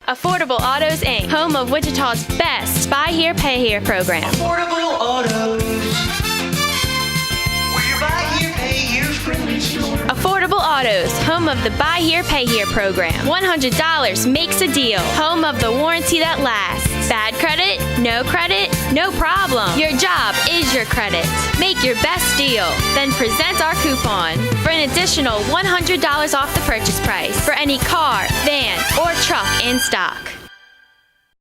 Affordable Autos, Inc., home of Wichita's best Buy Here, Pay Here program. Affordable Autos. We're your Buy Here, Pay Here friendly store. Affordable Autos, home of the Buy Here, Pay Here program. $100 makes a deal. Home of the warranty that lasts. Bad credit? No problem. Your job is your credit. Make your best deal. Then present our coupon for an additional $100 off the purchase price for any car, van, or truck in stock.